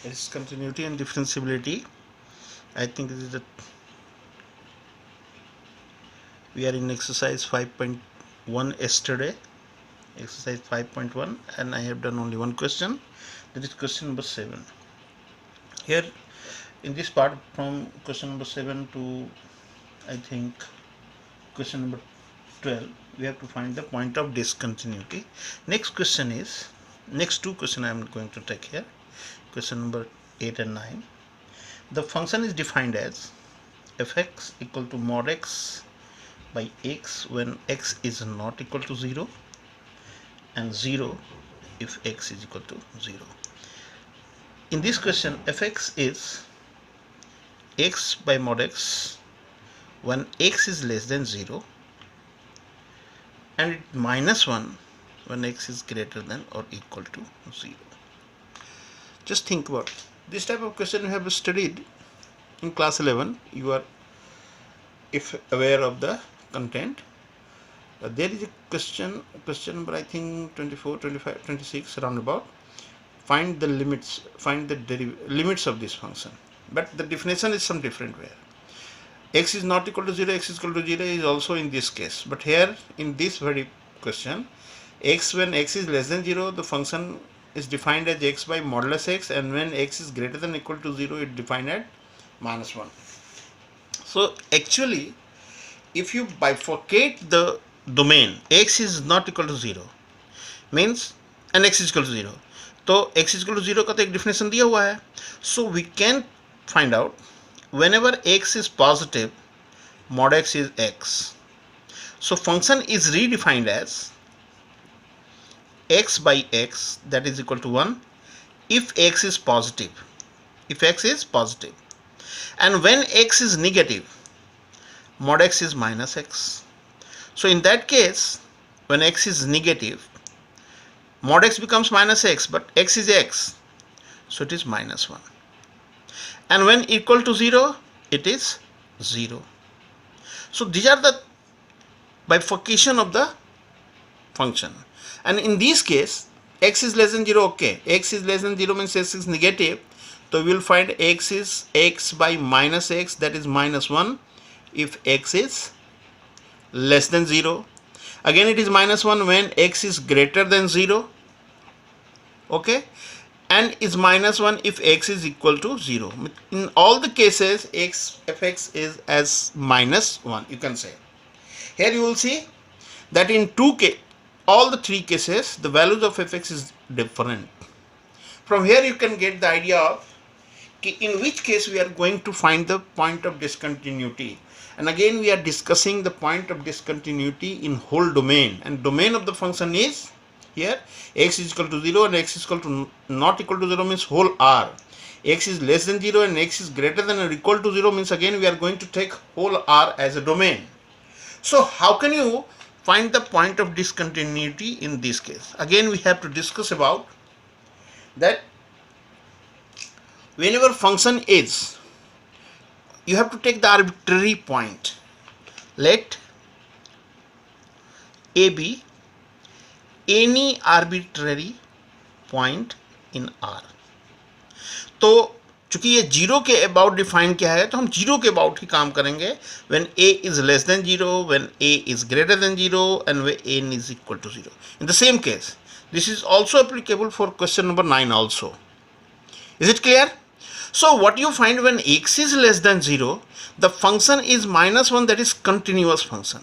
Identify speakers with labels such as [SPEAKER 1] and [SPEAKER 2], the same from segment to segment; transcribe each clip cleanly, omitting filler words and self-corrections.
[SPEAKER 1] Discontinuity and differentiability. I think this is we are in exercise 5.1 yesterday, exercise 5.1, and I have done only one question. That is question number 7. Here in this part, from question number 7 to I think question number 12, we have to find the point of discontinuity. Next question is, next two questions I am going to take here, question number 8 and 9. The function is defined as fx equal to mod x by x when x is not equal to 0, and 0 if x is equal to 0. In this question, fx is x by mod x when x is less than 0, and minus 1 when x is greater than or equal to 0. Just think about it. This type of question you have studied in class 11. You are, if aware of the content. There is a question number I think 24, 25, 26 roundabout. Find the limits, find the limits of this function. But the definition is some different way. X is not equal to 0, x is equal to 0 is also in this case. But here in this very question, x when x is less than 0, the function is defined as x by modulus x, and when x is greater than or equal to 0, it defined at minus 1. So actually, if you bifurcate the domain, x is not equal to 0 means, and x is equal to 0, तो x is equal to 0 का तो एक definition दिया हुआ है. So we can find out whenever x is positive, mod x is x. So function is redefined as x by x, that is equal to 1, if x is positive. If x is positive. And when x is negative, mod x is minus x. So in that case, when x is negative, mod x becomes minus x, but x is x, so it is minus 1. And when equal to 0, it is 0. So these are the bifurcation of the function. And in this case, x is less than 0, okay, x is less than 0 means x is negative, so we will find x is x by minus x, that is minus 1, if x is less than 0. Again it is minus 1 when x is greater than 0, okay, and is minus 1 if x is equal to 0. In all the cases, fx is as minus 1, you can say. Here you will see that in all the three cases, the values of fx is different. From here you can get the idea of in which case we are going to find the point of discontinuity. And again we are discussing the point of discontinuity in whole domain, and domain of the function is here x is equal to 0 and x is equal to not equal to 0 means whole R. X is less than 0 and x is greater than or equal to 0 means again we are going to take whole R as a domain. So how can you find the point of discontinuity in this case? Again we have to discuss about that whenever function is, you have to take the arbitrary point. Let a be any arbitrary point in R. तो चूंकि ये zero के about define किया है, तो हम zero के about ही काम करेंगे. When a is less than 0, when a is greater than 0, and when n is equal to 0. In the same case, this is also applicable for question number 9 also. Is it clear? So what you find when x is less than 0, the function is minus 1, that is continuous function.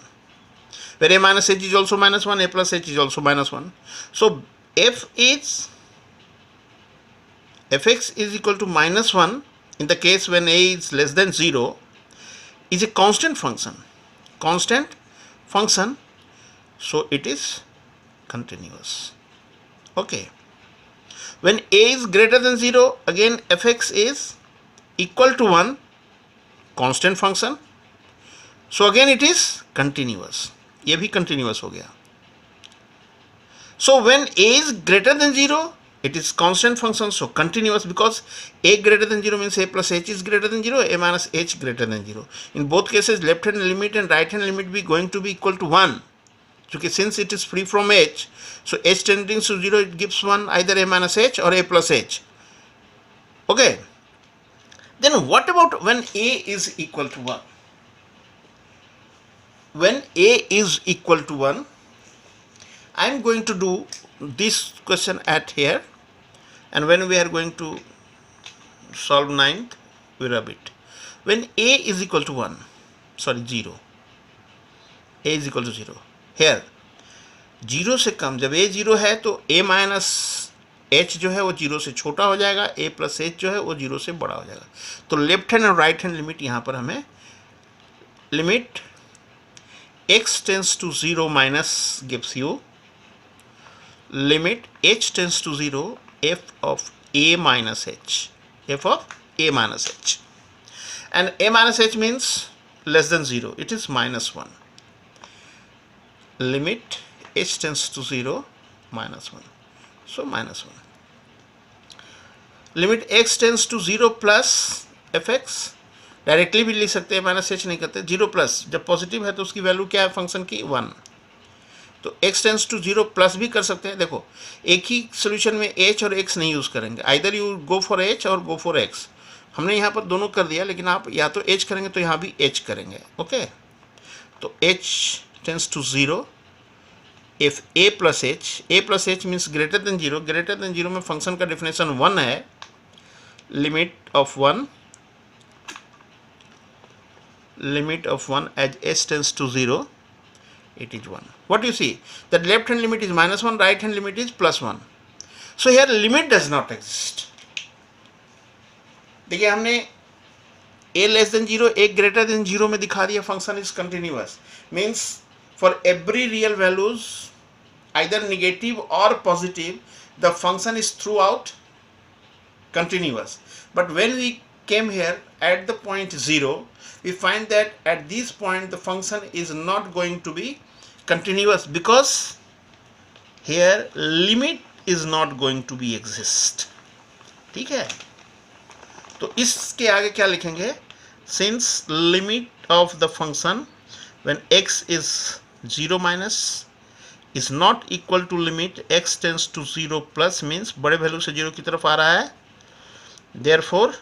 [SPEAKER 1] Where a minus h is also minus 1, a plus h is also minus 1. So fx is equal to minus 1 in the case when a is less than 0 is a constant function. Constant function, so it is continuous. Okay. When a is greater than 0, again fx is equal to 1, constant function, so again it is continuous. ये भी continuous हो गया. So when a is greater than 0, it is constant function, so continuous, because a greater than 0 means a plus h is greater than 0, a minus h greater than 0. In both cases, left hand limit and right hand limit be going to be equal to 1. Okay, since it is free from h, so h tending to 0, it gives 1, either a minus h or a plus h. Okay, then what about when a is equal to 1? When a is equal to 1, I am going to do this question at here, and when we are going to solve ninth, we rub it. When a is equal to 1, sorry 0, a is equal to 0, here 0 से कम, जब a 0 है तो a minus h जो है वो 0 से छोटा हो जाएगा, a प्लस h जो है वो 0 से बड़ा हो जाएगा. तो लेफ्ट हैंड और राइट हैंड लिमिट यहाँ पर हमें limit x tends to 0 minus gives you limit h tends to 0 f of a minus h, f of a minus h, and a minus h means less than 0, it is minus 1. Limit h tends to 0 minus 1, so minus 1. Limit x tends to 0 plus fx, directly भी लिख सकते हैं, minus H नहीं करते. 0 plus, जब positive है तो उसकी वैल्यू क्या है फंक्शन की? 1. तो x टेंस टू 0 प्लस भी कर सकते हैं. देखो एक ही सोल्यूशन में h और x नहीं यूज़ करेंगे, either you go for h और गो फॉर x. हमने यहाँ पर दोनों कर दिया, लेकिन आप या तो h करेंगे तो यहाँ भी h करेंगे. ओके, तो h tends to 0 if a plus h means greater than 0. Greater than 0 में फंक्शन का डेफिनेशन 1 है. Limit of 1, limit of 1 as h tends to 0, it is 1. What you see, that left hand limit is minus 1, right hand limit is plus 1. So here limit does not exist. देखिए हमने a less than 0, a greater than 0 में दिखा दिया function is continuous. Means for every real values either negative or positive, the function is throughout continuous. But when we came here at the point 0, we find that at this point the function is not going to be continuous because here limit is not going to be exist. ठीक है, तो इसके आगे क्या लिखेंगे? Since limit of the function when x is 0 minus is not equal to limit x tends to 0 plus, means बड़े value से 0 की तरफ आ रहा है. Therefore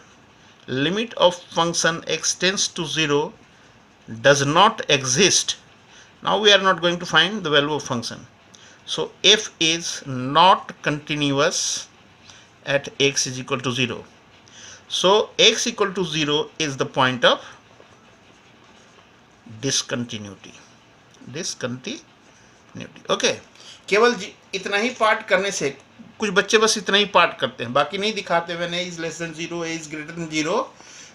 [SPEAKER 1] limit of function x tends to 0 does not exist. Now we are not going to find the value of function. So f is not continuous at x is equal to 0. So x equal to 0 is the point of discontinuity. Okay, केवल इतना ही part करने से, कुछ बच्चे बस इतना ही part करते हैं, बाकी नहीं दिखाते. when a is less than 0, a is greater than 0,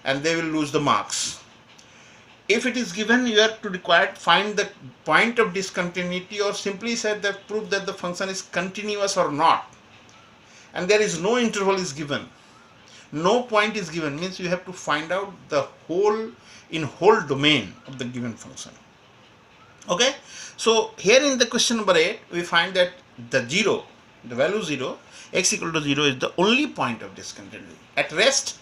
[SPEAKER 1] and they will lose the marks. If it is given, you have to find the point of discontinuity, or simply say that prove that the function is continuous or not, and there is no interval is given, no point is given, means you have to find out the whole domain of the given function. Okay, so here in the question number 8 we find that the value 0, x equal to 0 is the only point of discontinuity. At rest,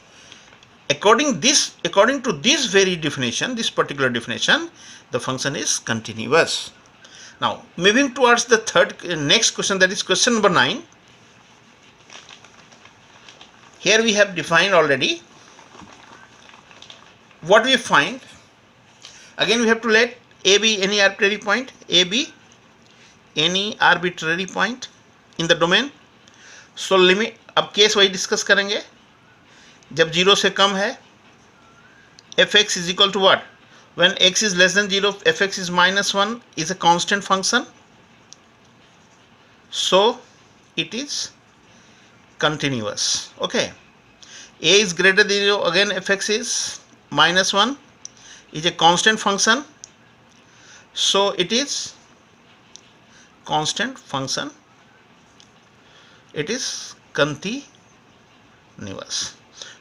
[SPEAKER 1] according to this very definition, this particular definition, the function is continuous. Now moving towards the next question, that is question number 9. Here we have defined already. What we find, again we have to let a be any arbitrary point, a be any arbitrary point in the domain. So limit, अब case वही discuss करेंगे. जब 0 से कम है, fx is equal to what? When x is less than 0, fx is minus 1 is a constant function, so it is continuous. Okay, a is greater than 0, again fx is minus 1 is a constant function, so it is constant function, it is continuous.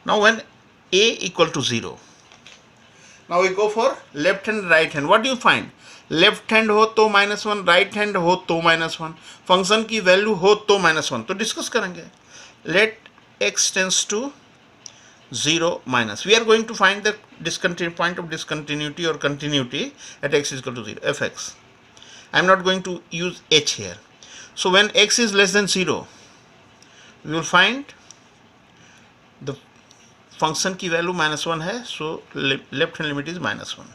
[SPEAKER 1] Now when a equal to 0, now we go for left hand right hand. What do you find? Left hand हो तो -1, right hand हो तो -1, function की value हो तो -1. तो discuss करेंगे. Let x tends to 0 minus, we are going to find the point of discontinuity or continuity at x is equal to 0, fx. I am not going to use h here. So when x is less than 0, we will find the function की value -1 है, so left hand limit is -1.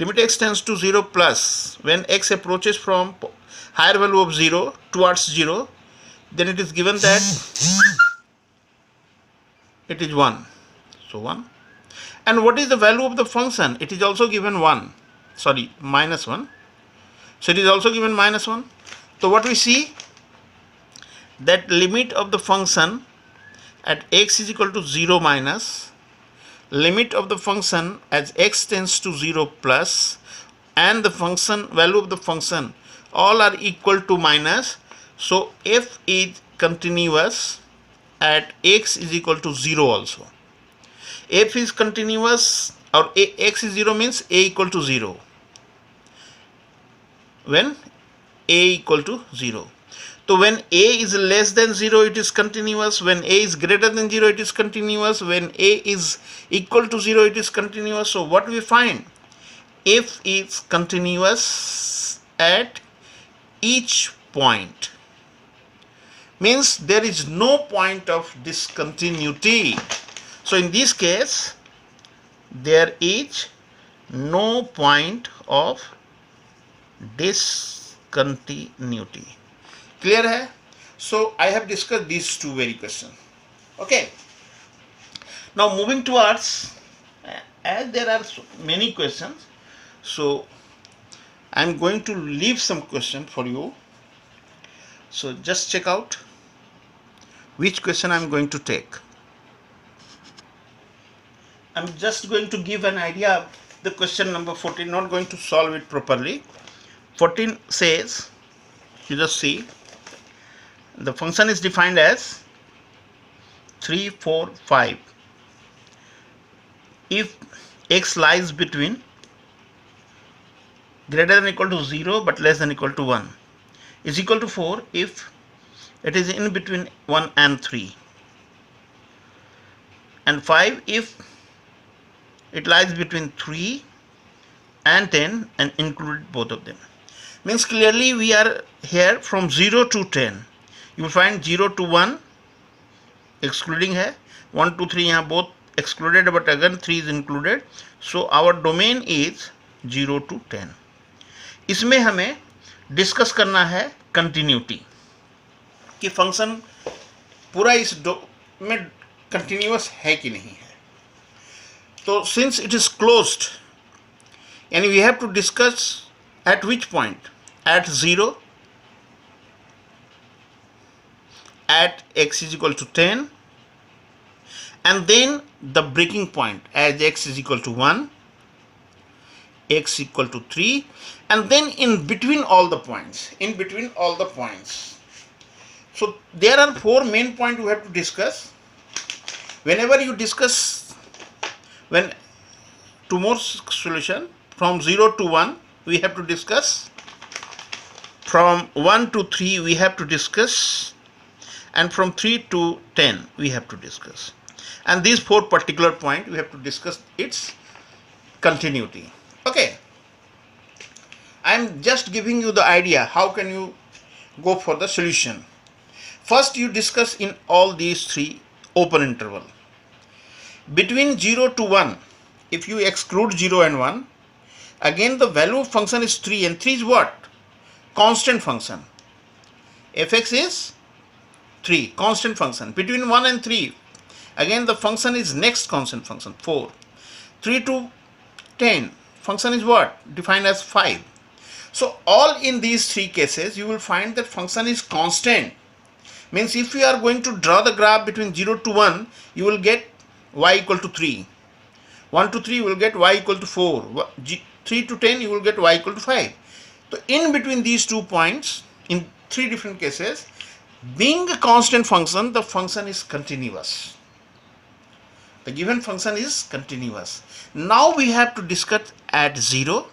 [SPEAKER 1] Limit x tends to 0 plus when x approaches from higher value of 0 towards 0, then it is given that it is 1. So 1. And what is the value of the function? It is also given 1. Sorry, -1. So it is also given -1. So what we see, that limit of the function at x is equal to 0 minus limit of the function as x tends to 0 plus and the function value of the function all are equal to minus. So f is continuous at x is equal to 0 also. F is continuous, or x is 0 means a equal to 0 when a equal to 0. So when a is less than 0 it is continuous, when a is greater than 0 it is continuous, when a is equal to 0 it is continuous. So what we find, f is continuous at each point, means there is no point of discontinuity. So in this case there is no point of discontinuity. Clear hai? So I have discussed these two very questions. Okay. Now moving towards, as there are so many questions, so I am going to leave some question for you. So just check out which question I am going to take. I am just going to give an idea of the question number 14, not going to solve it properly. 14 says, you just see, the function is defined as 3, 4, 5 if x lies between greater than equal to 0 but less than equal to 1, is equal to 4 if it is in between 1 and 3, and 5 if it lies between 3 and 10 and included both of them. Means clearly we are here from 0 to 10. You will find 0 to 1 excluding है, 1 to 3 यहाँ both excluded, but again 3 is included. So our domain is 0 to 10. इसमें हमें discuss करना है continuity, कि function पूरा इस में कंटिन्यूअस है कि नहीं है. तो सिंस इट इज क्लोज्ड, यानी we have to discuss at which point, at 0, at x is equal to 10, and then the breaking point as x is equal to 1, x equal to 3, and then in between all the points, so there are 4 main points you have to discuss. Whenever you discuss, when tomorrow's solution from 0 to 1 we have to discuss, from 1 to 3 we have to discuss, and from 3 to 10 we have to discuss, and these 4 particular points we have to discuss its continuity. Okay, I am just giving you the idea how can you go for the solution. First you discuss in all these 3 open interval. Between 0 to 1, if you exclude 0 and 1, again the value of function is 3, and 3 is what? Constant function. fx is 3, constant function. Between 1 and 3, again the function is next constant function, 4. 3 to 10, function is what? Defined as 5. So all in these 3 cases you will find that function is constant. Means if you are going to draw the graph between 0 to 1, you will get y equal to 3. 1 to 3 you will get y equal to 4. 3 to 10 you will get y equal to 5. So in between these 2 points, in 3 different cases, being a constant function, the function is continuous. The given function is continuous. Now we have to discuss at 0,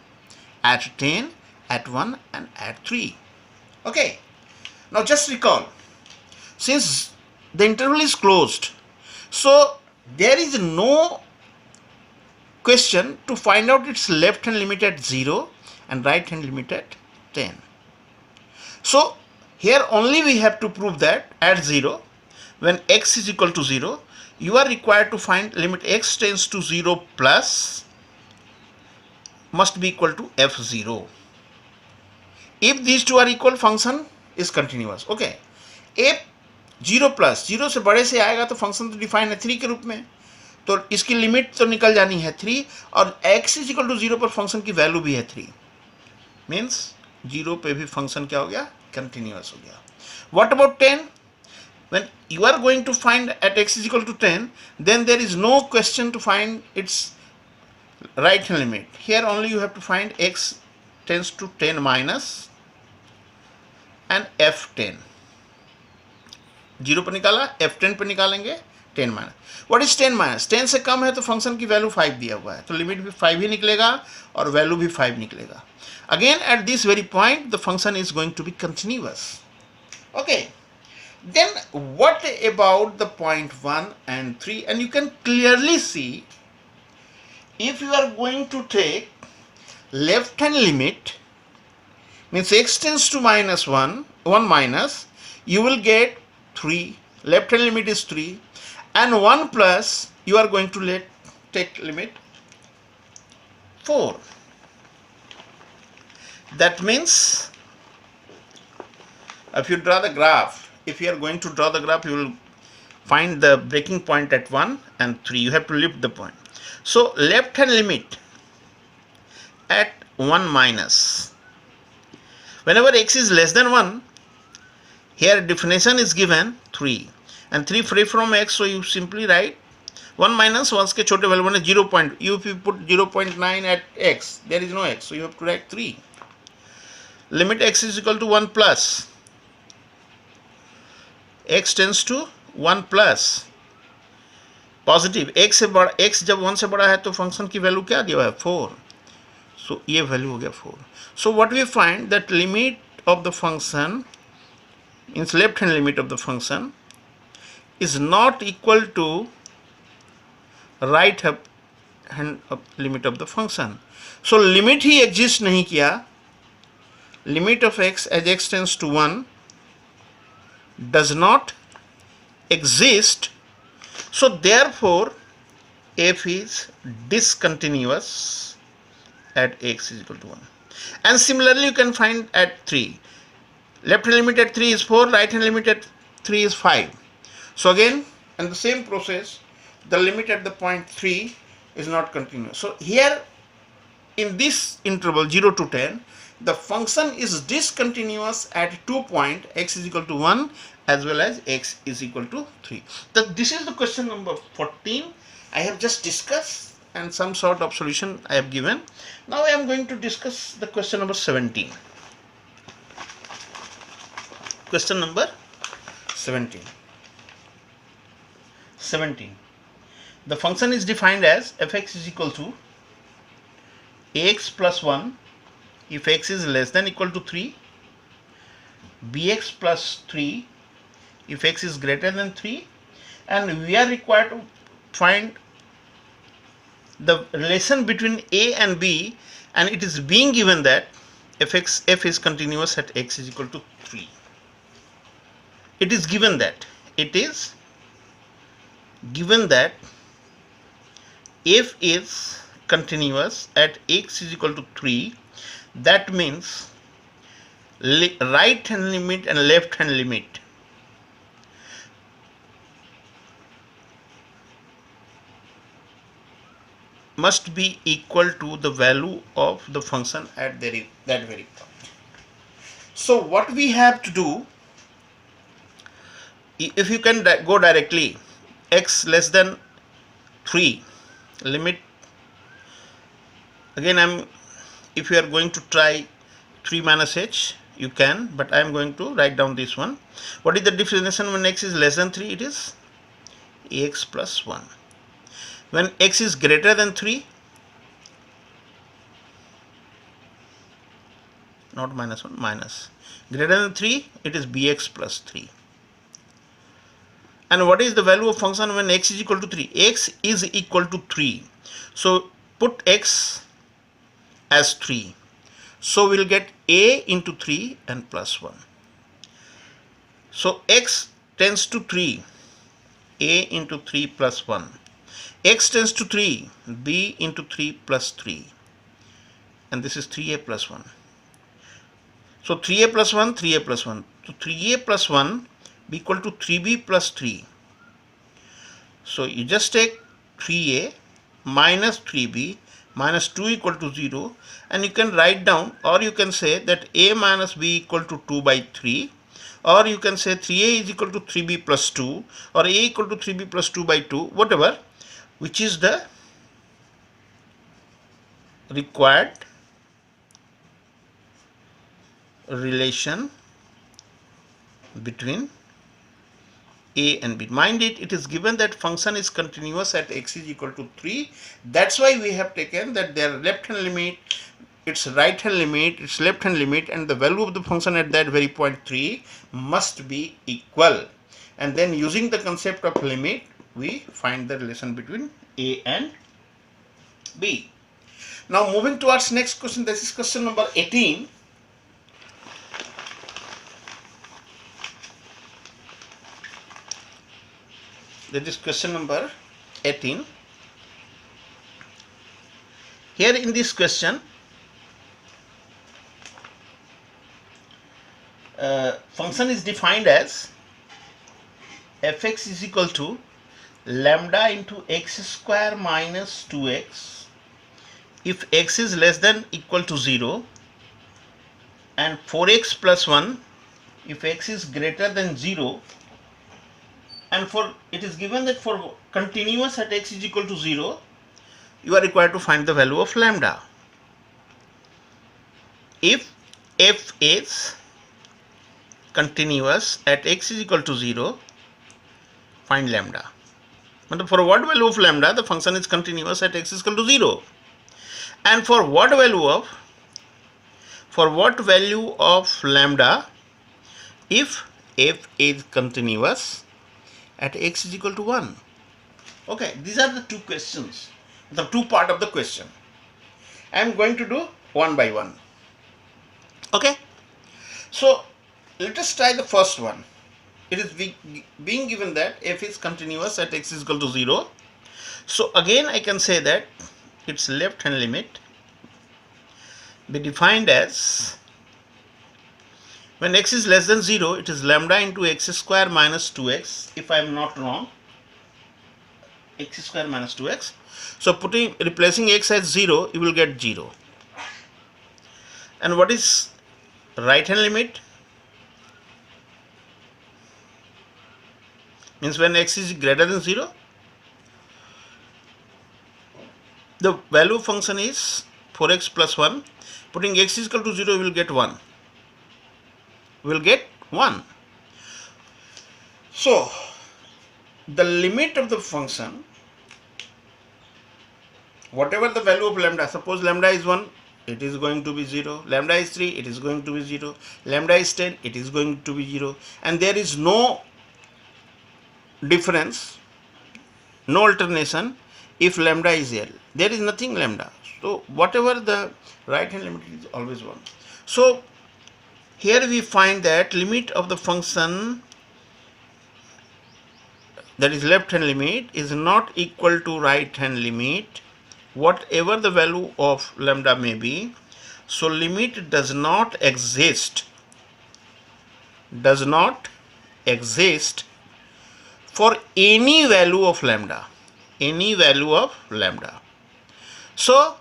[SPEAKER 1] at 10, at 1 and at 3. Okay. Now just recall, since the interval is closed, so there is no question to find out its left hand limit at 0 and right hand limit at 10. So here only we have to prove that at 0 when x is equal to 0, you are required to find limit x tends to 0 plus must be equal to f0. If these two are equal, function is continuous. Okay. if 0 plus 0 से बड़े से आएगा तो function तो define है 3 के रूप में, तो इसकी लिमिट तो निकल जानी है 3, और x इज इक्वल टू 0 पर फंक्शन की वैल्यू भी है 3, मीन्स 0 पे भी फंक्शन क्या हो गया, कंटिन्यूअस हो गया. What about 10? when you are going to find at x is equal to 10, then there is no question to find its right hand limit. Here only you have to find x tends to 10 minus and f10. 0 पर निकाला, f10 पर निकालेंगे 10 minus. What is 10 minus? 10 से कम है तो function की value 5 दिया हुआ है, तो लिमिट भी 5 ही निकलेगा और वैल्यू भी 5 निकलेगा. Again at this very point the function is going to be continuous. Okay. Then what about the point 1 and 3? And you can clearly see, if you are going to take left hand limit, means x tends to minus 1 minus, you will get 3. Left hand limit is 3, and 1 plus you are going to take limit 4. That means if you draw the graph, if you are going to draw the graph, you will find the breaking point at 1 and 3. You have to lift the point. So left hand limit at 1 minus, whenever x is less than 1, here definition is given 3 and 3 free from x, so you simply write 1 minus 1 के छोटे value में 0. If you put 0.9 at x, there is no x, so you have to write 3. Limit x is equal to 1 plus, x tends to 1 plus positive, x से बड़ा, x जब 1 से बड़ा है तो फंक्शन की वैल्यू क्या दिया है, 4. सो ये वैल्यू हो गया 4. So what we find that limit of the function, means left hand limit of the function is not equal to right hand limit of the function. So limit ही exist नहीं किया. Limit of x as x tends to 1 does not exist, so therefore f is discontinuous at x is equal to 1. And similarly you can find at 3. Left hand limit at 3 is 4, right hand limit at 3 is 5. So again, in the same process, the limit at the point 3 is not continuous. So here in this interval 0 to 10, the function is discontinuous at 2 point, x is equal to 1 as well as x is equal to 3. So this is the question number 14. I have just discussed and some sort of solution I have given. Now I am going to discuss the question number 17. Question number 17. 17. The function is defined as fx is equal to ax plus 1 if x is less than equal to 3, bx plus 3 if x is greater than 3, and we are required to find the relation between a and b, and it is being given that f is continuous at x is equal to 3. It is given that f is continuous at x is equal to 3. That means right hand limit and left hand limit must be equal to the value of the function at that very point. So what we have to do, if you can go directly, x less than 3, limit, again if you are going to try 3 minus h, you can, but I am going to write down this one. What is the definition when x is less than 3? It is ax plus 1. When x is greater than 3, not minus 1, minus, greater than 3, it is bx plus 3. And what is the value of function when x is equal to 3? X is equal to 3. So put x as 3. So we'll get a into 3 and plus 1. So x tends to 3 a into 3 plus 1. X tends to 3, b into 3 plus 3. And this is 3a plus 1. So 3a plus 1, 3a plus 1. So 3a plus 1 be equal to 3b plus 3. So you just take 3a minus 3b minus 2 equal to 0, and you can write down, or you can say that a minus b equal to 2 by 3, or you can say 3a is equal to 3b plus 2, or a equal to 3b plus 2 by 2, whatever, which is the required relation between a and b. Mind it, it is given that function is continuous at x is equal to 3. That's why we have taken that their left hand limit, its right hand limit, its left hand limit, and the value of the function at that very point 3 must be equal. And then using the concept of limit, we find the relation between a and b. Now moving towards next question, this is question number 18. That is question number 18. Here in this question, function is defined as fx is equal to lambda into x square minus 2x if x is less than equal to 0, and 4x plus 1 if x is greater than 0. And for it is given that for continuous at x is equal to 0, you are required to find the value of lambda. If f is continuous at x is equal to 0, find lambda. But for what value of lambda the function is continuous at x is equal to 0, and for what value of lambda if f is continuous at x is equal to 1. Okay, these are the two questions, the two part of the question. I am going to do one by one. Okay, so let us try the first one. It is being given that f is continuous at x is equal to 0. So again I can say that its left hand limit be defined as, when x is less than 0, it is lambda into x square minus 2x, if I am not wrong, x square minus 2x. So replacing x as 0, you will get 0. And what is right hand limit? Means when x is greater than 0, the value of function is 4x plus 1. Putting x is equal to 0, you will get 1. Will get 1. So the limit of the function, whatever the value of lambda, suppose lambda is 1, it is going to be 0, lambda is 3, it is going to be 0, lambda is 10, it is going to be 0, and there is no difference, no alternation if lambda is L. There is nothing lambda. So whatever the right hand limit is always 1. So here we find that limit of the function, that is left hand limit, is not equal to right hand limit, whatever the value of lambda may be. So limit does not exist for any value of lambda, So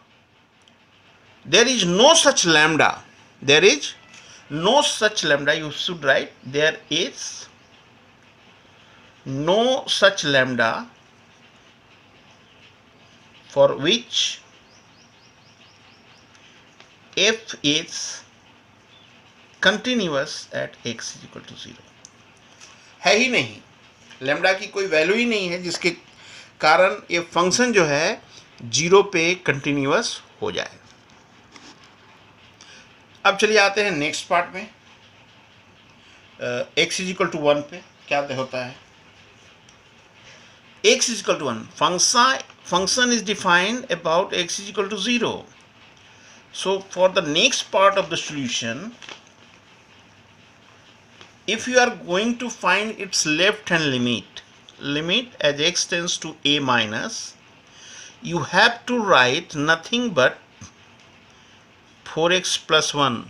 [SPEAKER 1] there is no such lambda, you should write, there is no such lambda for which f is continuous at x is equal to 0. है ही नहीं, lambda की कोई value ही नहीं है जिसके कारण ये function जो है 0 पे कंटिन्यूअस हो जाए. अब चलिए आते हैं नेक्स्ट पार्ट में. x इज इक्वल टू 1 पे क्या होता है. x is equal to 1, function is defined about x is equal to 0. So for the next part of the solution, if you are going to find its left hand limit, limit as x tends to a minus, you have to write nothing but 4x plus 1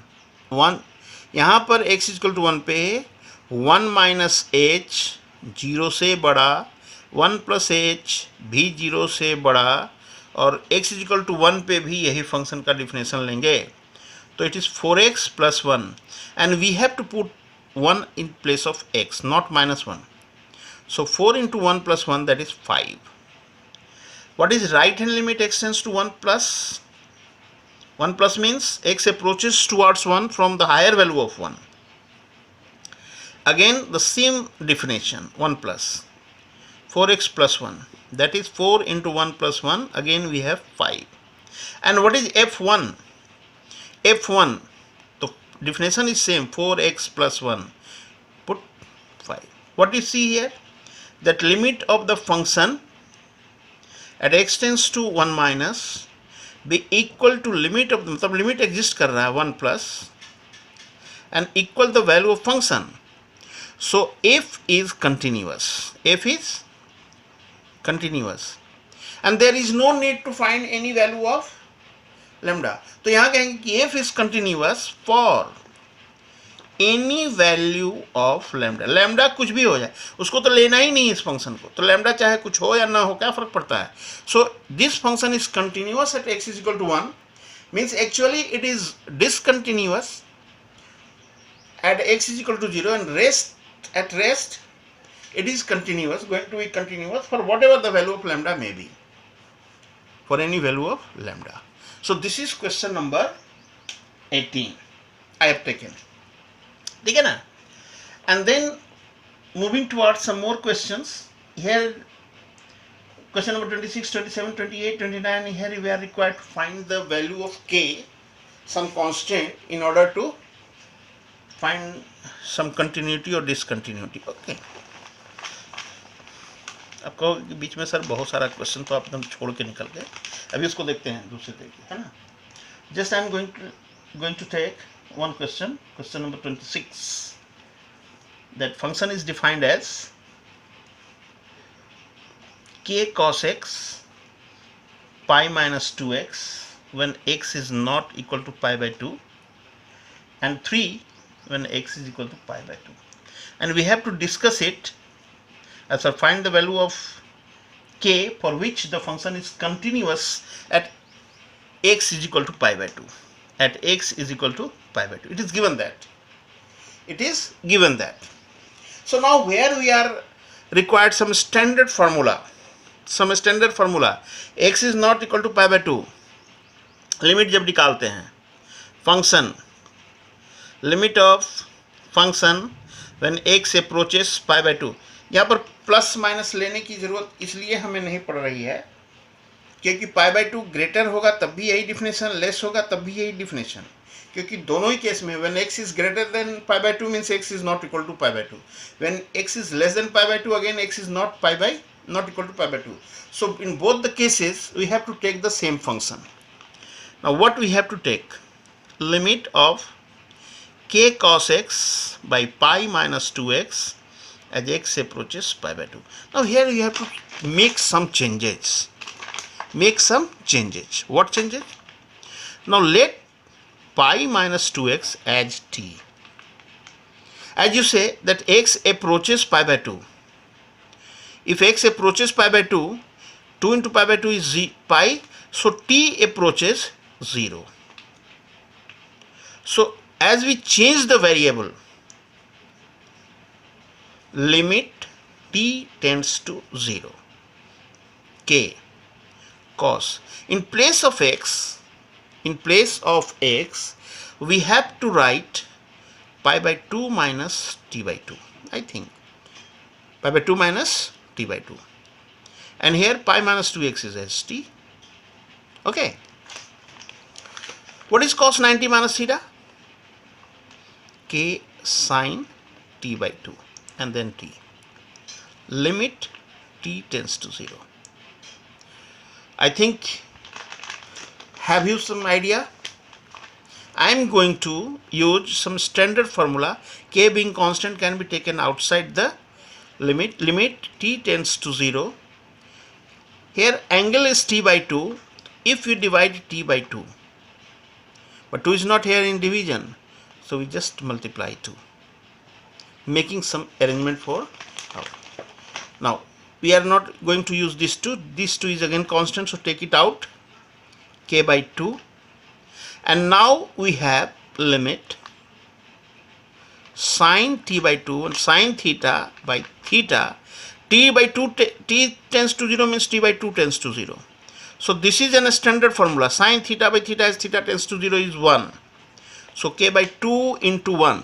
[SPEAKER 1] यहाँ पर x equal to 1 पे 1 minus H 0 से बड़ा, 1 plus H भी 0 से बड़ा, और x equal to 1 पे भी यही फंक्शन का डिफिनेशन लेंगे. तो it is 4x plus 1 and we have to put 1 in place of x, not minus 1. So 4 into 1 plus 1, that is 5. What is right hand limit x tends to 1 plus? 1 plus means x approaches towards 1 from the higher value of 1. Again the same definition, 1 plus 4x plus 1, that is 4 into 1 plus 1, again we have 5. And what is f1? f1, the definition is same, 4x plus 1, put 5. What you see here, that limit of the function at x tends to 1 minus be equal to limit of, मतलब limit exist कर रहा है 1 plus and equal the value of function. So f is continuous, f is continuous and there is no need to find any value of lambda. तो यहाँ कहेंगे कि f is continuous for any value of lambda. lambda कुछ भी हो जाए, उसको तो लेना ही नहीं इस फंक्शन को, तो lambda चाहे कुछ हो या ना हो, क्या फर्क पड़ता है. So this function is continuous at x is equal to 1, means actually it is discontinuous at x is equal to 0 and at rest it is continuous, going to be continuous for whatever the value of lambda may be, for any value of lambda. So this is question number 18 I have taken. ठीक है ना. And then moving towards some more questions. Here question number 26, 27, 28, 29, here we are required to find the value of k, some constant, in order to find some continuity or discontinuity. Okay. आपको बीच में sir बहुत सारा question तो आप एकदम छोड़ के निकल गए. अभी उसको देखते हैं दूसरे तरीके, है ना. Just I am going to take one question, question number 26. That function is defined as k cos x pi minus 2x when x is not equal to pi by 2 and 3 when x is equal to pi by 2. And we have to discuss it as I find the value of k for which the function is continuous at x is equal to pi by 2. At x is equal to pi by 2. It is given that. It is given that. So now where we are required some standard formula. Some standard formula. X is not equal to pi by 2. Limit जब निकालते हैं. Function. Limit of function when x approaches pi by 2. यहाँ पर plus minus लेने की जरूरत इसलिए हमें नहीं पड़ रही है क्योंकि पाई बाई 2 ग्रेटर होगा तब भी यही डिफिनेशन, लेस होगा तब भी यही डिफिनेशन, क्योंकि दोनों ही केस में when x is greater than pi by 2 means x is not equal to pi by 2, when x is less than pi by 2 again x is not equal to pi by 2. So in both the cases we have to take the same function. Now what we have to take, limit of k cos x by pi minus 2x as x approaches pi by 2. Now here you have to make some changes. What changes? Now let pi minus 2x as t. As you say that x approaches pi by 2. If x approaches pi by 2, 2 into pi by 2 is pi, so t approaches 0. So as we change the variable, limit t tends to 0, k cos, in place of x we have to write pi by 2 minus t by 2. I think pi by 2 minus t by 2, and here pi minus 2x is as t. Okay. What is cos 90 minus theta? K sin t by 2 and then t. Limit t tends to 0. I think, have you some idea? I am going to use some standard formula. K being constant can be taken outside the limit t tends to 0. Here angle is t by 2 if you divide t by 2, but 2 is not here in division, so we just multiply 2, making some arrangement for out. Now we are not going to use this 2 is again constant, so take it out, k by 2, and now we have limit sine t by 2 and sine theta by theta. T by 2 t tends to 0 means t by 2 tends to 0. So this is a standard formula. Sine theta by theta as theta tends to 0 is 1. So k by 2 into 1.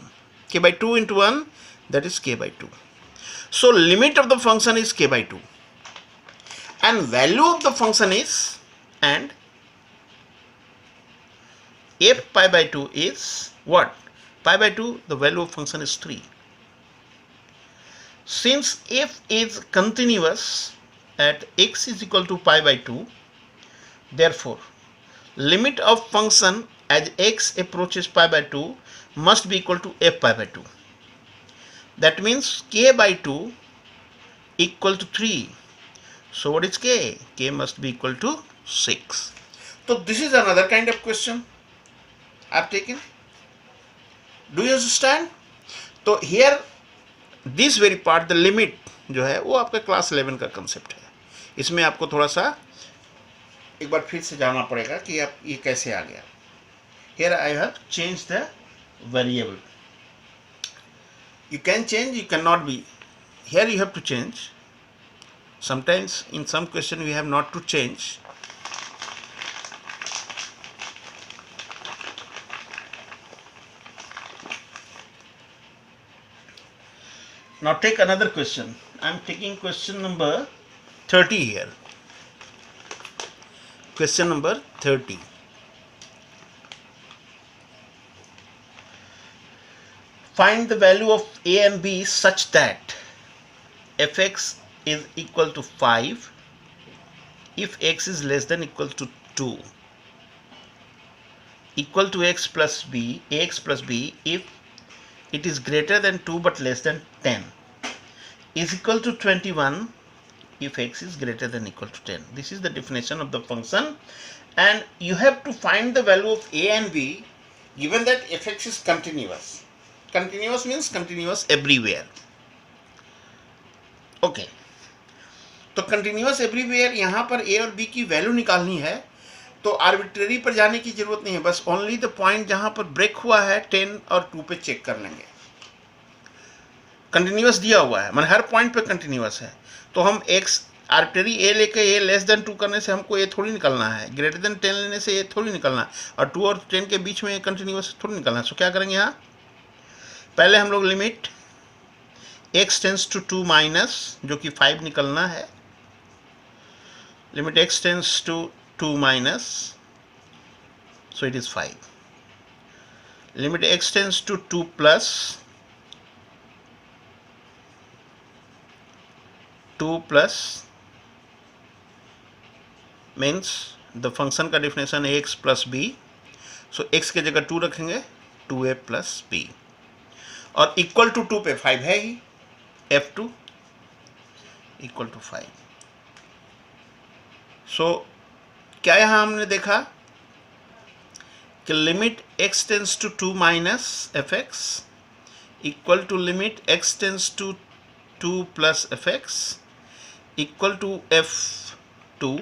[SPEAKER 1] K by 2 into 1, that is k by 2. So limit of the function is k by 2. And value of the function is, and f pi by 2 is what? Pi by 2, the value of function is 3. Since f is continuous at x is equal to pi by 2, therefore limit of function as x approaches pi by 2 must be equal to f pi by 2. That means k by 2 equal to 3. So what is k? K must be equal to 6. So this is another kind of question I have taken. Do you understand? तो here this very part, the limit जो है वो आपका class 11 का concept है. इसमें आपको थोड़ा सा एक बार फिर से जानना पड़ेगा कि आप ये कैसे आ गया. Here I have changed the variable. You can change, you cannot be. Here you have to change. Sometimes in some question we have not to change. Now take another question. I am taking question number 30 here. Question number 30. Find the value of a and b such that fx is equal to 5 if x is less than equal to 2, equal to x plus b, ax plus b if it is greater than 2 but less than 10, is equal to 21 if x is greater than equal to 10. This is the definition of the function, and you have to find the value of a and b given that fx is continuous. Continuous means continuous everywhere. Okay. तो continuous everywhere यहाँ पर ए और B की value निकालनी है, तो arbitrary पर जाने की जरूरत नहीं है, बस ओनली द पॉइंट जहाँ पर ब्रेक हुआ है 10 और 2 पे चेक कर लेंगे. कंटिन्यूअस दिया हुआ है, मतलब हर पॉइंट पे कंटिन्यूअस है, तो हम एक्स आर्बिट्रेरी ए लेके ए लेस देन 2 करने से हमको ए थोड़ी निकलना है, ग्रेटर देन 10 लेने से ए थोड़ी निकलना है, और 2 और 10 के बीच में कंटिन्यूअस थोड़ी निकलना है. सो क्या करेंगे यहाँ, पहले हम लोग limit x tends to 2 minus जो कि 5 निकलना है, limit x tends to 2 minus, so it is 5. Limit x tends to 2 plus, 2 plus means the function का definition है x plus b, so x के जगह 2 रखेंगे, 2a plus b, और equal to 2 पे 5 है ही, f2 equal to 5. सो क्या यहाँ हमने देखा कि limit x tends to 2 minus fx equal to limit x tends to 2 plus fx equal to f2,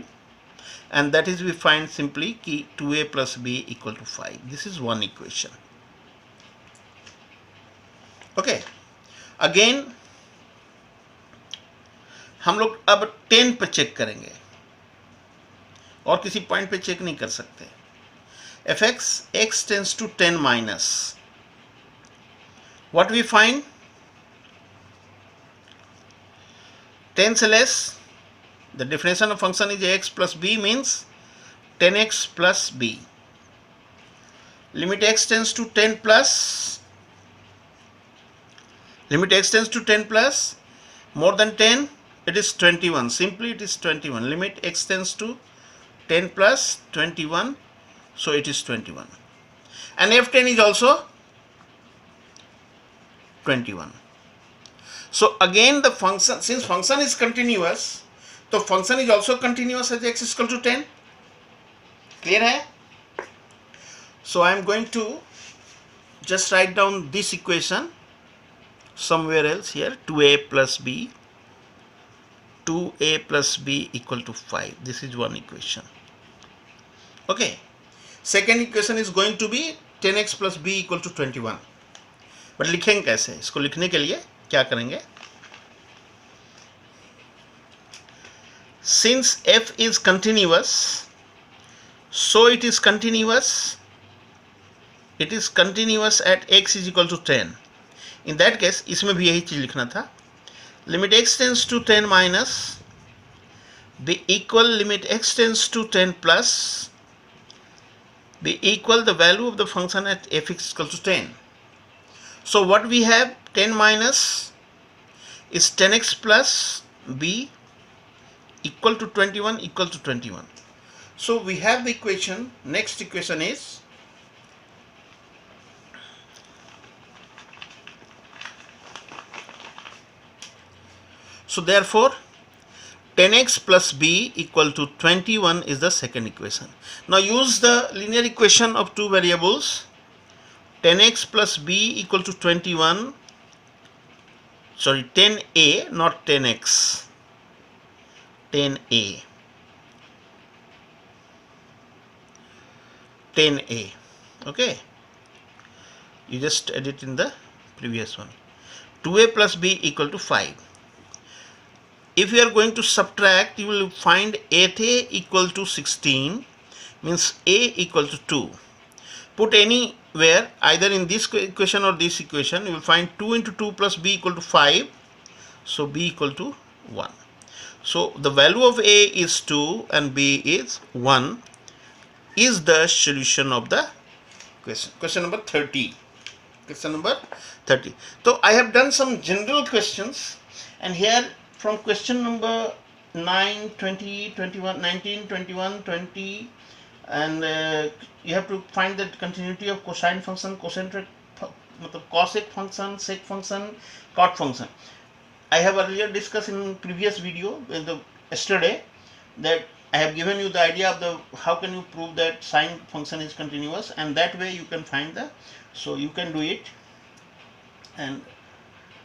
[SPEAKER 1] and that is we find simply कि 2a plus b equal to 5. This is one equation. Okay, again हम लोग अब 10 पे check करेंगे और किसी point पे check नहीं कर सकते. fx x tends to 10 minus, what we find, 10 से less, the definition of function is x plus b means 10x plus b. Limit x tends to 10 plus, limit x tends to 10 plus, more than 10 it is 21, simply it is 21. Limit x tends to 10 plus 21, so it is 21, and f10 is also 21. So again the function, since function is continuous, the function is also continuous at x is equal to 10. Clear hai? So I am going to just write down this equation somewhere else here. 2a plus b, 2a plus b equal to 5. This is one equation. Okay. Second equation is going to be 10x plus b equal to 21. But लिखेंगे कैसे? इसको लिखने के लिए क्या करेंगे? Since f is continuous, so it is continuous at x is equal to 10. In that case इसमें भी यही चीज लिखना था. Limit x tends to 10 minus be equal limit x tends to 10 plus be equal the value of the function at f is equal to 10. So what we have, 10 minus is 10x plus b equal to 21 equal to 21. So we have the equation. Next equation is so therefore 10x plus b equal to 21 is the second equation. Now use the linear equation of two variables. 10x plus b equal to 21, sorry 10a, not 10x, 10a, 10a, okay, you just edit in the previous one. 2a plus b equal to 5. If you are going to subtract, you will find 8a equal to 16, means a equal to 2. Put anywhere, either in this equation or this equation, you will find 2 into 2 plus b equal to 5. So b equal to 1. So the value of a is 2 and b is 1 is the solution of the question. Question number 30. Question number 30. So I have done some general questions, and here from question number 9, 20, 21, 19, 21, 20, and you have to find the continuity of cosine function, cosecant function, sec function, cot function. I have earlier discussed in previous video yesterday that I have given you the idea of the how can you prove that sine function is continuous, and that way you can find the, so you can do it. And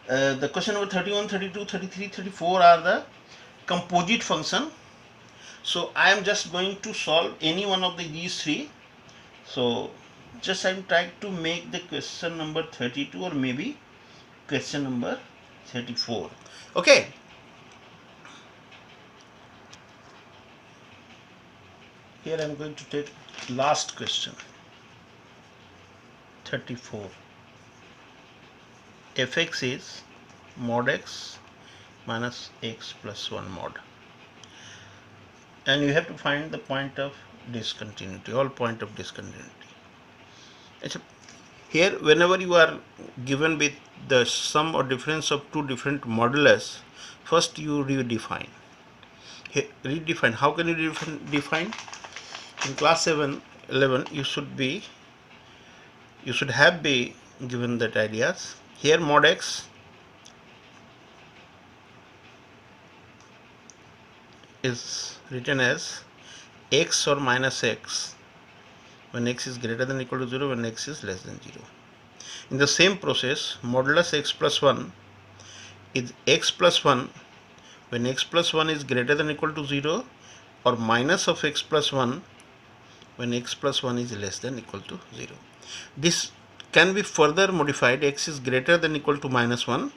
[SPEAKER 1] the question number 31, 32, 33, 34 are the composite function. So I am just going to solve any one of these three. So just I am trying to make the question number 32 or maybe question number 34. Okay. Here I am going to take last question. 34. fx is mod x minus x plus 1 mod. And you have to find the point of discontinuity, all point of discontinuity. Here whenever you are given with the sum or difference of two different modulus, first you redefine. Here, redefine. How can you define? In class 7, 11 you should have be given that ideas. Here mod x is written as x or minus x when x is greater than or equal to 0, when x is less than 0. In the same process, modulus x plus 1 is x plus 1 when x plus 1 is greater than or equal to 0, or minus of x plus 1 when x plus 1 is less than or equal to 0. This can be further modified. X is greater than or equal to minus 1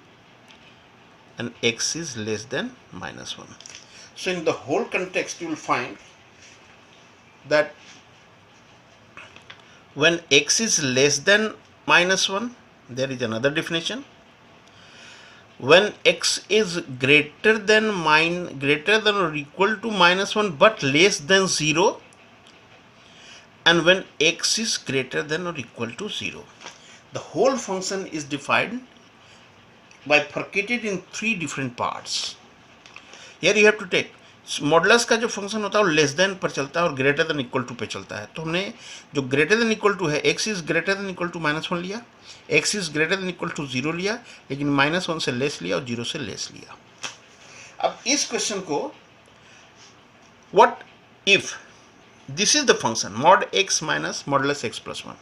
[SPEAKER 1] and x is less than minus 1. So in the whole context you will find that when x is less than minus 1, there is another definition. When x is greater than or equal to minus 1 but less than 0, and when x is greater than or equal to 0. The whole function is defined bifurcated in three different parts. Here you have to take, modulus का जो function होता है वो less than पर चलता है और greater than equal to पे चलता है। तो हमने जो ग्रेटर देन इक्वल टू है, x is greater than equal to -1 लिया, x is greater than equal to 0 लिया, लेकिन -1 से लेस लिया और 0 से लेस लिया। अब इस क्वेश्चन को what if this is the function mod x minus modulus x plus 1,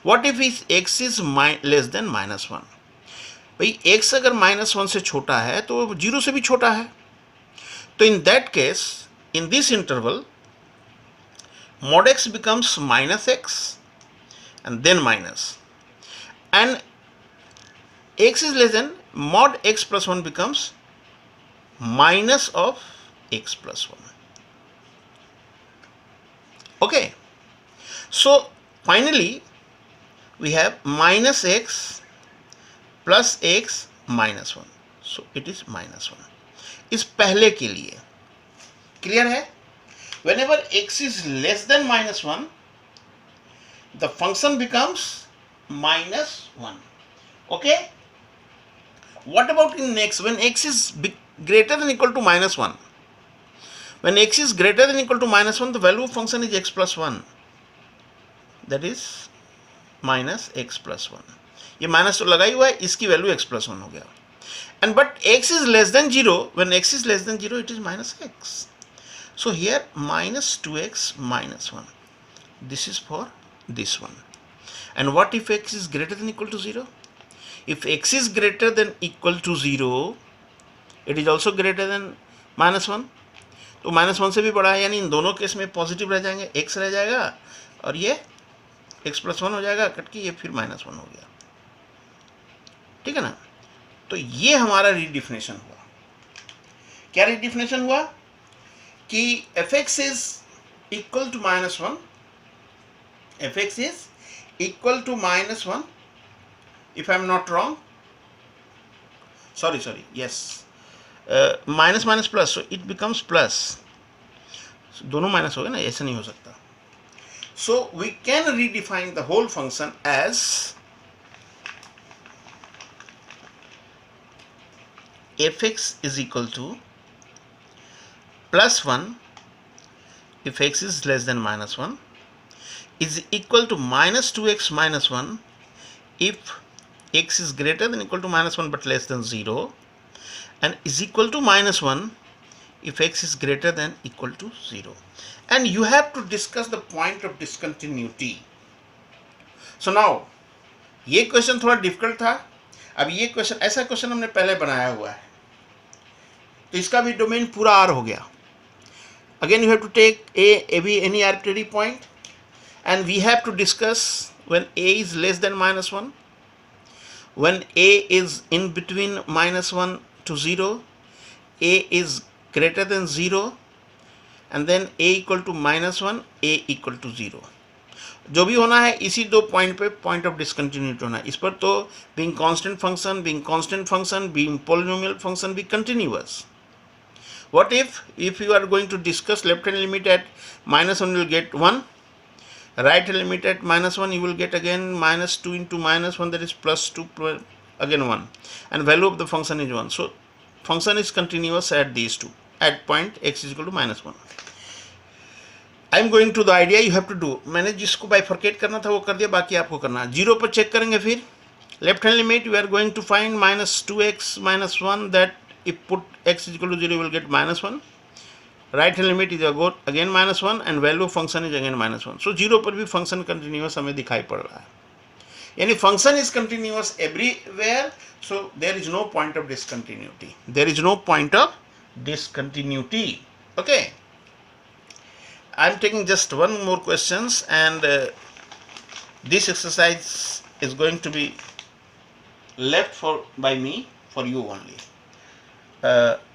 [SPEAKER 1] what if is x is less then -1। भाई x अगर -1 से छोटा है तो 0 से भी छोटा है, तो in that case, in this interval, mod x becomes -x and then minus, and x is less than mod x plus 1 becomes minus of x plus 1. Okay, so finally we have minus x plus x minus 1, so it is -1. इस पहले के लिए clear है? Whenever x is less than -1, the function becomes -1. Okay? What about in x? When x is greater than equal to -1, when x is greater than equal to -1, the value of function is x plus 1. That is minus x plus 1. ये minus तो लगा ही हुआ है, इसकी value x plus 1 हो गया. And but x is less than 0, when x is less than 0, it is minus x. So here minus 2x minus 1. This is for this one. And what if x is greater than equal to 0? If x is greater than equal to 0, it is also greater than -1. तो -1 से भी बड़ा है, यानी इन दोनों case में positive रह जाएंगे, x रह जाएगा और ये x plus 1 हो जाएगा, कट के ये फिर -1 हो गया. ठीक है ना? तो ये हमारा रीडिफिनेशन हुआ. क्या रीडिफिनेशन हुआ? कि fx is equal to -1, fx is equal to -1, if I am not wrong, sorry, yes, minus minus plus, so it becomes plus. So, दोनों माइनस हो गए ना, ऐसा नहीं हो सकता. So we can redefine the whole function as fx is equal to plus 1 if x is less than -1, is equal to minus 2x minus 1 if x is greater than equal to -1 but less than 0, and is equal to -1 if x is greater than equal to 0. And you have to discuss the point of discontinuity. So now ये question थोड़ा difficult था. अब ये question, ऐसा question हमने पहले बनाया हुआ है, तो इसका भी डोमेन पूरा आर हो गया. Again you have to take a b any arbitrary point, and we have to discuss when a is less than -1, when a is in between -1 to 0, a is greater than 0, and then a equal to -1, a equal to 0. जो भी होना है इसी दो point पे point of discontinuity होना है. इस पर तो being constant function, being polynomial function B continuous. What if you are going to discuss left hand limit at -1, you will get 1, right hand limit at -1, you will get again -2 into -1, that is +2 again 1, and value of the function is 1. So function is continuous at these two, at point x is equal to -1. I am going to the idea you have to do. मैंने जिसको bifurcate करना था वो कर दिया, बाकी आपको करना है. 0 पर चेक करेंगे. फिर left hand limit we are going to find -2x minus 1, that if put x is equal to 0 you will get -1. right hand limit is again -1, and value of function is again -1. so 0 पर भी function continuous हमें दिखाई पड़ रहा है, यानी function is continuous everywhere. so there is no point of discontinuity, okay. I am taking just one more questions, and this exercise is going to be left by me for you only.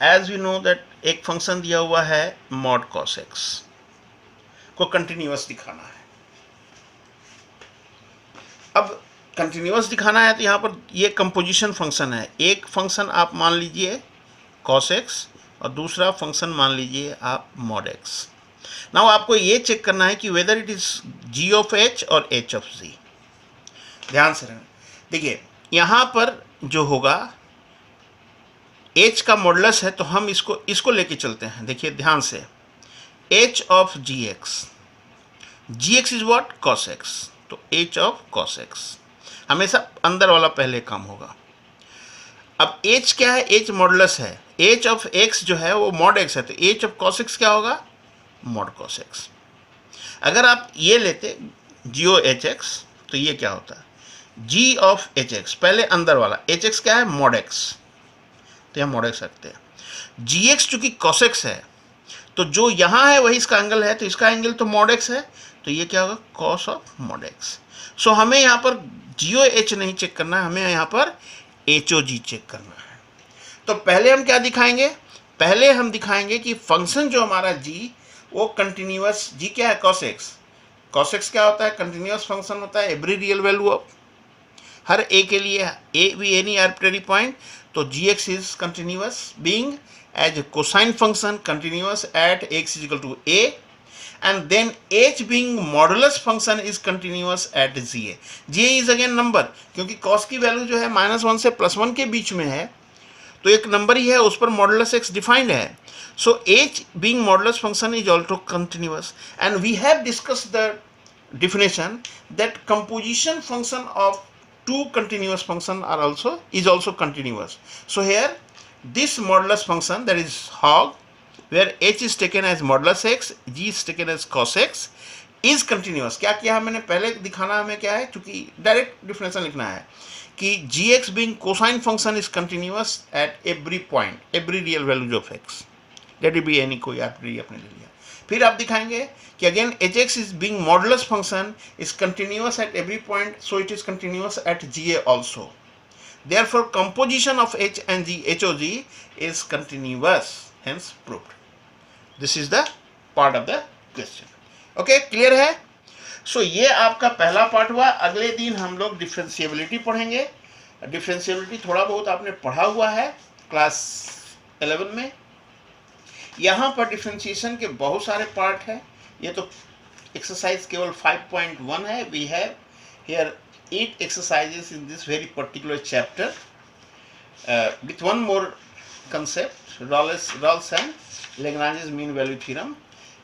[SPEAKER 1] As we know that एक function दिया हुआ है mod cos x को continuous दिखाना है. अब continuous दिखाना है तो यहाँ पर ये कंपोजिशन फंक्शन है. एक फंक्शन आप मान लीजिए cos x और दूसरा फंक्शन मान लीजिए आप mod x. नाउ आपको ये चेक करना है कि whether it is g of h और h of z. ध्यान से रहना. देखिए यहाँ पर जो होगा एच का मॉडुलस है तो हम इसको लेके चलते हैं। देखिए ध्यान से, h of g x, g x is what, cos x, तो एच ऑफ कॉस एक्स, हमेशा अंदर वाला पहले काम होगा। अब एच क्या है, एच मॉडुलस है, एच ऑफ एक्स जो है वो मॉड एक्स है, तो एच ऑफ कॉस एक्स क्या होगा, मॉड कॉस एक्स। अगर आप ये लेते जी ओ एच एक्स तो ये क्या होता है, जी ऑफ एच एक्स, पहले अंदर वाला, एच एक्स क्या है, मॉड एक्स, तो यहाँ मॉड एक्स रखते हैं। जी एक्स चूंकि कॉस एक्स है तो जो यहाँ है वही इसका एंगल है, तो इसका एंगल तो मॉड एक्स है, तो ये क्या होगा, कॉस ऑफ मॉड एक्स। सो हमें यहाँ पर जी ओ एच नहीं चेक करना है, हमें यहाँ पर एच ओ जी चेक करना है। तो पहले हम क्या दिखाएंगे, पहले हम दिखाएंगे कि फंक्शन जो हमारा जी वो कंटिन्यूअस, जी क्या है, कॉस एक्स, कॉस एक्स क्या होता है, कंटिन्यूअस फंक्शन होता है, एवरी रियल वैल्यू ऑफ, हर ए के लिए, ए भी एनी आर्बिट्रेरी पॉइंट, तो G x is continuous being as a cosine function continuous at x is equal to a, and then h being modulus function is continuous at ga. ga is again number, क्योंकि cos की value जो है -1 से +1 के बीच में है, तो एक नंबर ही है, उस पर मॉडुलस x डिफाइंड है। सो h being modulus function is also continuous, and we have discussed the definition that composition function of two continuous function is also continuous. So here this modulus function, that is hog, where h is taken as modulus x, g is taken as cos x, is continuous. क्या किया है मैंने, पहले दिखाना हमें क्या है, क्योंकि डायरेक्ट डिफिनेशन लिखना है कि G X being cosine function is continuous at every point, every real values of X, let it be any, कोई आर्बिट्रेरी आपने ले लिया। फिर आप दिखाएंगे कि again H X is being modulus function is continuous at every point, so it is continuous at G A also. Therefore, composition of H and G, HOG, is continuous, hence proved. This is the part of the question. Okay, clear है? So ये आपका पहला part हुआ। अगले दिन हम लोग differentiability पढ़ेंगे। डिफरेंशिएबिलिटी थोड़ा बहुत आपने पढ़ा हुआ है क्लास 11 में। यहाँ पर डिफरेंशिएशन के बहुत सारे पार्ट है। ये तो एक्सरसाइज केवल 5.1 है। We have here 8 exercises in this very particular chapter with one more concept, Rawls and Lagrange's mean value theorem.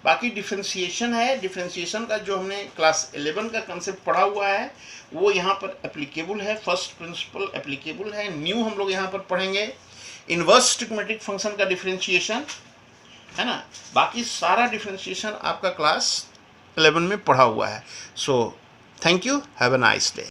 [SPEAKER 1] बाकी डिफरेंशिएशन है। डिफरेंशिएशन का जो हमने क्लास 11 का कंसेप्ट पढ़ा हुआ है वो यहाँ पर एप्लीकेबल है, फर्स्ट प्रिंसिपल एप्लीकेबल है। न्यू हम लोग यहाँ पर पढ़ेंगे इनवर्स ट्रिग्मेटिक फंक्शन का डिफरेंशिएशन, है ना। बाकी सारा डिफरेंशिएशन आपका क्लास 11 में पढ़ा हुआ है। So thank you, have a nice day.